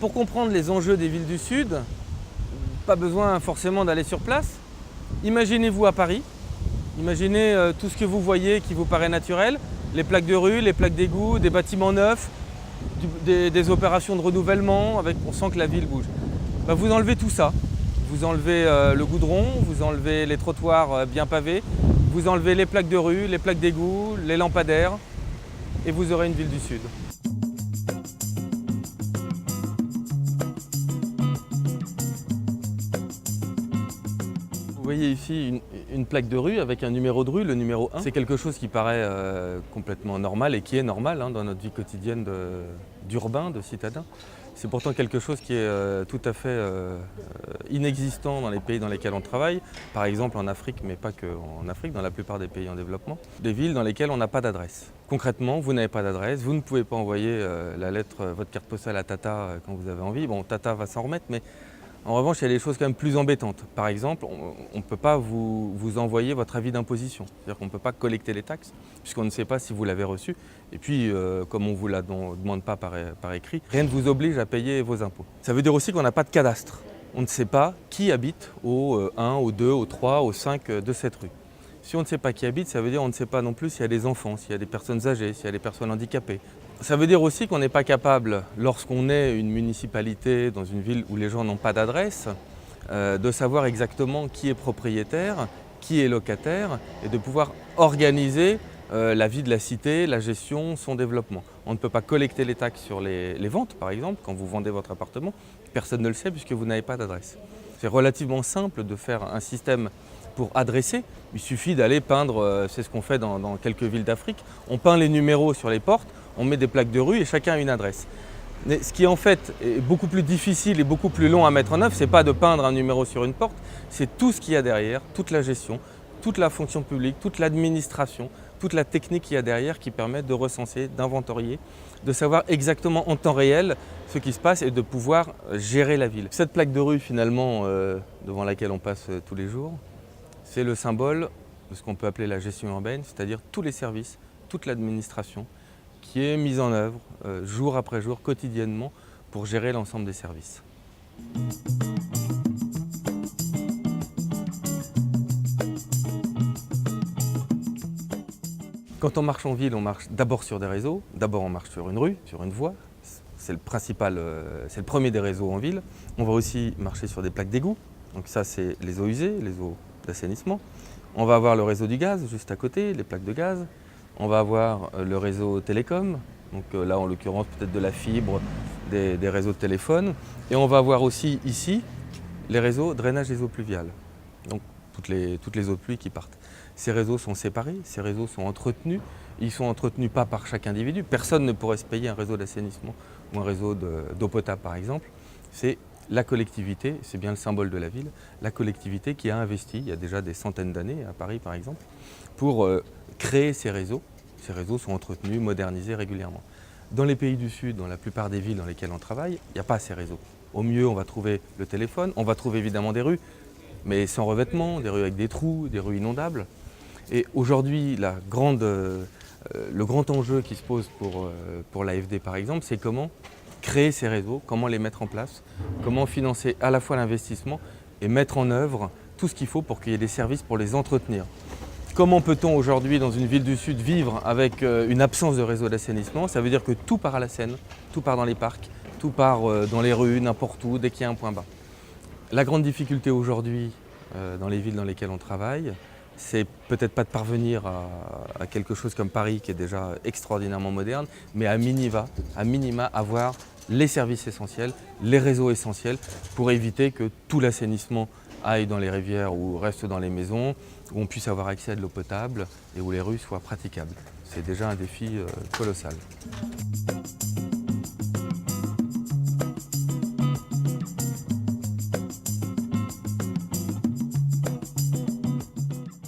pour comprendre les enjeux des villes du Sud, pas besoin forcément d'aller sur place. Imaginez-vous à Paris, imaginez tout ce que vous voyez qui vous paraît naturel, les plaques de rue, les plaques d'égout, des bâtiments neufs, des opérations de renouvellement, on sent que la ville bouge. Vous enlevez tout ça, vous enlevez le goudron, vous enlevez les trottoirs bien pavés, vous enlevez les plaques de rue, les plaques d'égout, les lampadaires, et vous aurez une ville du Sud. Vous voyez ici une plaque de rue avec un numéro de rue, le numéro 1. C'est quelque chose qui paraît complètement normal et qui est normal dans notre vie quotidienne d'urbain, de citadin. C'est pourtant quelque chose qui est tout à fait inexistant dans les pays dans lesquels on travaille. Par exemple en Afrique, mais pas qu'en Afrique, dans la plupart des pays en développement. Des villes dans lesquelles on n'a pas d'adresse. Concrètement, vous n'avez pas d'adresse, vous ne pouvez pas envoyer la lettre, votre carte postale à Tata quand vous avez envie. Bon, Tata va s'en remettre, mais en revanche, il y a des choses quand même plus embêtantes. Par exemple, on ne peut pas vous envoyer votre avis d'imposition. C'est-à-dire qu'on ne peut pas collecter les taxes, puisqu'on ne sait pas si vous l'avez reçu. Et puis, comme on ne vous la demande pas par écrit, rien ne vous oblige à payer vos impôts. Ça veut dire aussi qu'on n'a pas de cadastre. On ne sait pas qui habite au 1, au 2, au 3, au 5 de cette rue. Si on ne sait pas qui habite, ça veut dire qu'on ne sait pas non plus s'il y a des enfants, s'il y a des personnes âgées, s'il y a des personnes handicapées. Ça veut dire aussi qu'on n'est pas capable, lorsqu'on est une municipalité dans une ville où les gens n'ont pas d'adresse, de savoir exactement qui est propriétaire, qui est locataire, et de pouvoir organiser la vie de la cité, la gestion, son développement. On ne peut pas collecter les taxes sur les ventes, par exemple, quand vous vendez votre appartement. Personne ne le sait puisque vous n'avez pas d'adresse. C'est relativement simple de faire un système pour adresser. Il suffit d'aller peindre, c'est ce qu'on fait dans quelques villes d'Afrique. On peint les numéros sur les portes, on met des plaques de rue et chacun a une adresse. Mais ce qui en fait est beaucoup plus difficile et beaucoup plus long à mettre en œuvre, c'est pas de peindre un numéro sur une porte, c'est tout ce qu'il y a derrière, toute la gestion, toute la fonction publique, toute l'administration, toute la technique qu'il y a derrière qui permet de recenser, d'inventorier, de savoir exactement en temps réel ce qui se passe et de pouvoir gérer la ville. Cette plaque de rue finalement devant laquelle on passe tous les jours, c'est le symbole de ce qu'on peut appeler la gestion urbaine, c'est-à-dire tous les services, toute l'administration qui est mise en œuvre jour après jour, quotidiennement, pour gérer l'ensemble des services. Quand on marche en ville, on marche d'abord sur des réseaux. D'abord, on marche sur une rue, sur une voie. C'est le premier des réseaux en ville. On va aussi marcher sur des plaques d'égout. Donc ça, c'est les eaux usées, les eaux d'assainissement. On va avoir le réseau du gaz juste à côté, les plaques de gaz. On va avoir le réseau télécom, donc là en l'occurrence peut-être de la fibre, des réseaux de téléphone. Et on va avoir aussi ici les réseaux drainage des eaux pluviales, donc toutes les eaux de pluie qui partent. Ces réseaux sont séparés, ces réseaux sont entretenus. Ils ne sont entretenus pas par chaque individu. Personne ne pourrait se payer un réseau d'assainissement ou un réseau d'eau potable par exemple. C'est la collectivité, c'est bien le symbole de la ville, la collectivité qui a investi, il y a déjà des centaines d'années, à Paris par exemple, pour créer ces réseaux. Ces réseaux sont entretenus, modernisés régulièrement. Dans les pays du Sud, dans la plupart des villes dans lesquelles on travaille, il n'y a pas ces réseaux. Au mieux, on va trouver le téléphone, on va trouver évidemment des rues, mais sans revêtement, des rues avec des trous, des rues inondables. Et aujourd'hui, le grand enjeu qui se pose pour l'AFD par exemple, c'est comment créer ces réseaux, comment les mettre en place, comment financer à la fois l'investissement et mettre en œuvre tout ce qu'il faut pour qu'il y ait des services pour les entretenir. Comment peut-on aujourd'hui dans une ville du Sud vivre avec une absence de réseau d'assainissement? Ça veut dire que tout part à la Seine, tout part dans les parcs, tout part dans les rues, n'importe où, dès qu'il y a un point bas. La grande difficulté aujourd'hui dans les villes dans lesquelles on travaille, c'est peut-être pas de parvenir à quelque chose comme Paris qui est déjà extraordinairement moderne, mais à minima avoir les services essentiels, les réseaux essentiels pour éviter que tout l'assainissement aille dans les rivières ou reste dans les maisons, où on puisse avoir accès à de l'eau potable et où les rues soient praticables. C'est déjà un défi colossal.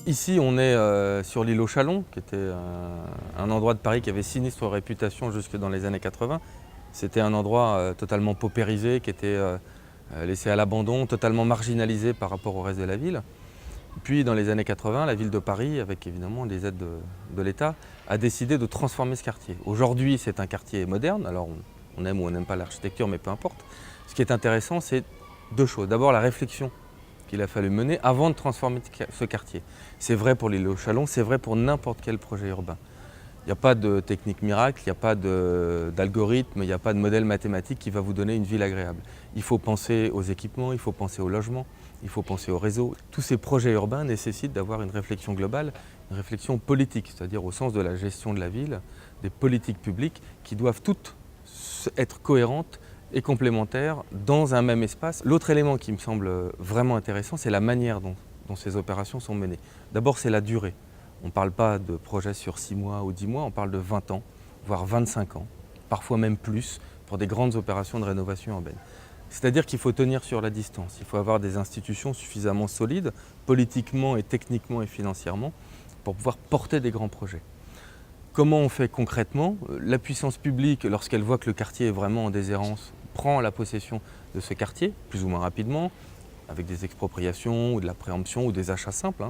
Ici, on est sur l'île aux Chalons, qui était un endroit de Paris qui avait sinistre réputation jusque dans les années 80. C'était un endroit totalement paupérisé, qui était laissé à l'abandon, totalement marginalisé par rapport au reste de la ville. Puis dans les années 80, la ville de Paris, avec évidemment des aides de l'État, a décidé de transformer ce quartier. Aujourd'hui, c'est un quartier moderne. Alors On aime ou on n'aime pas l'architecture, mais peu importe. Ce qui est intéressant, c'est deux choses. D'abord, la réflexion qu'il a fallu mener avant de transformer ce quartier. C'est vrai pour l'île aux Chalons, c'est vrai pour n'importe quel projet urbain. Il n'y a pas de technique miracle, il n'y a pas d'algorithme, il n'y a pas de modèle mathématique qui va vous donner une ville agréable. Il faut penser aux équipements, il faut penser au logement, il faut penser au réseau. Tous ces projets urbains nécessitent d'avoir une réflexion globale, une réflexion politique, c'est-à-dire au sens de la gestion de la ville, des politiques publiques qui doivent toutes être cohérentes et complémentaires dans un même espace. L'autre élément qui me semble vraiment intéressant, c'est la manière dont ces opérations sont menées. D'abord, c'est la durée. On ne parle pas de projets sur 6 mois ou 10 mois, on parle de 20 ans, voire 25 ans, parfois même plus, pour des grandes opérations de rénovation urbaine. C'est-à-dire qu'il faut tenir sur la distance, il faut avoir des institutions suffisamment solides, politiquement et techniquement et financièrement, pour pouvoir porter des grands projets. Comment on fait concrètement? La puissance publique, lorsqu'elle voit que le quartier est vraiment en déshérence, prend la possession de ce quartier, plus ou moins rapidement, avec des expropriations ou de la préemption ou des achats simples.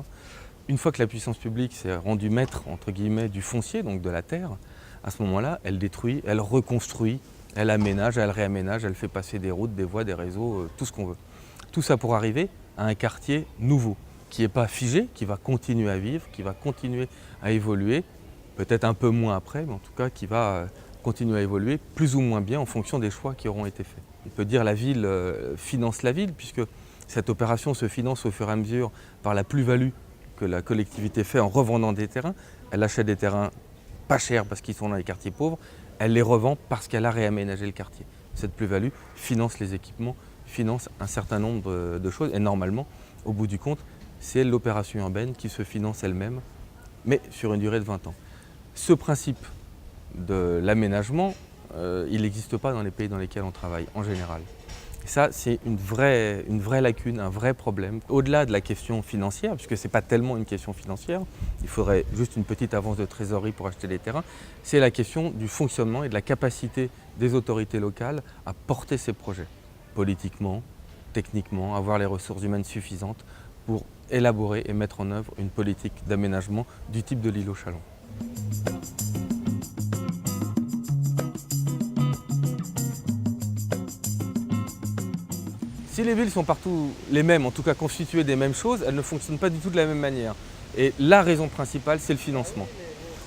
Une fois que la puissance publique s'est rendue maître, entre guillemets, du foncier, donc de la terre, à ce moment-là, elle détruit, elle reconstruit, elle aménage, elle réaménage, elle fait passer des routes, des voies, des réseaux, tout ce qu'on veut. Tout ça pour arriver à un quartier nouveau, qui n'est pas figé, qui va continuer à vivre, qui va continuer à évoluer, peut-être un peu moins après, mais en tout cas qui va continuer à évoluer plus ou moins bien en fonction des choix qui auront été faits. On peut dire la ville finance la ville, puisque cette opération se finance au fur et à mesure par la plus-value que la collectivité fait en revendant des terrains. Elle achète des terrains pas chers parce qu'ils sont dans les quartiers pauvres, elle les revend parce qu'elle a réaménagé le quartier. Cette plus-value finance les équipements, finance un certain nombre de choses et normalement, au bout du compte, c'est l'opération urbaine qui se finance elle-même, mais sur une durée de 20 ans. Ce principe de l'aménagement, il n'existe pas dans les pays dans lesquels on travaille en général. Et ça, c'est une vraie lacune, un vrai problème. Au-delà de la question financière, puisque ce n'est pas tellement une question financière, il faudrait juste une petite avance de trésorerie pour acheter des terrains, c'est la question du fonctionnement et de la capacité des autorités locales à porter ces projets, politiquement, techniquement, avoir les ressources humaines suffisantes pour élaborer et mettre en œuvre une politique d'aménagement du type de l'île aux Chalons. Si les villes sont partout les mêmes, en tout cas constituées des mêmes choses, elles ne fonctionnent pas du tout de la même manière. Et la raison principale, c'est le financement.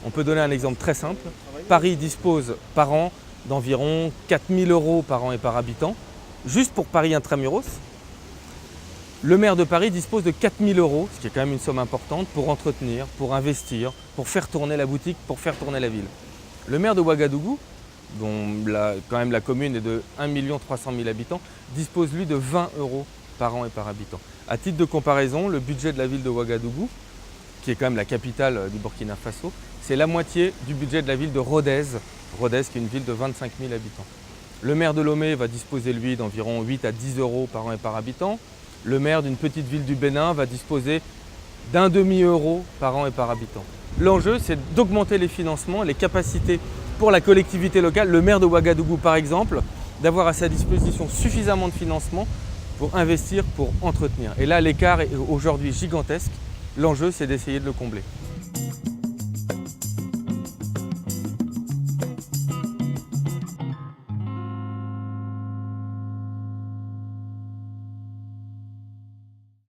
On peut donner un exemple très simple. Paris dispose par an d'environ 4 000 € par an et par habitant, juste pour Paris intramuros. Le maire de Paris dispose de 4 000 €, ce qui est quand même une somme importante, pour entretenir, pour investir, pour faire tourner la boutique, pour faire tourner la ville. Le maire de Ouagadougou, dont quand même la commune est de 1 300 000 habitants, dispose lui de 20 € par an et par habitant. À titre de comparaison, le budget de la ville de Ouagadougou, qui est quand même la capitale du Burkina Faso, c'est la moitié du budget de la ville de Rodez, Rodez qui est une ville de 25 000 habitants. Le maire de Lomé va disposer lui d'environ 8 à 10 € par an et par habitant. Le maire d'une petite ville du Bénin va disposer d'1 demi-euro par an et par habitant. L'enjeu, c'est d'augmenter les financements, les capacités pour la collectivité locale, le maire de Ouagadougou par exemple, d'avoir à sa disposition suffisamment de financement pour investir, pour entretenir. Et là, l'écart est aujourd'hui gigantesque. L'enjeu, c'est d'essayer de le combler.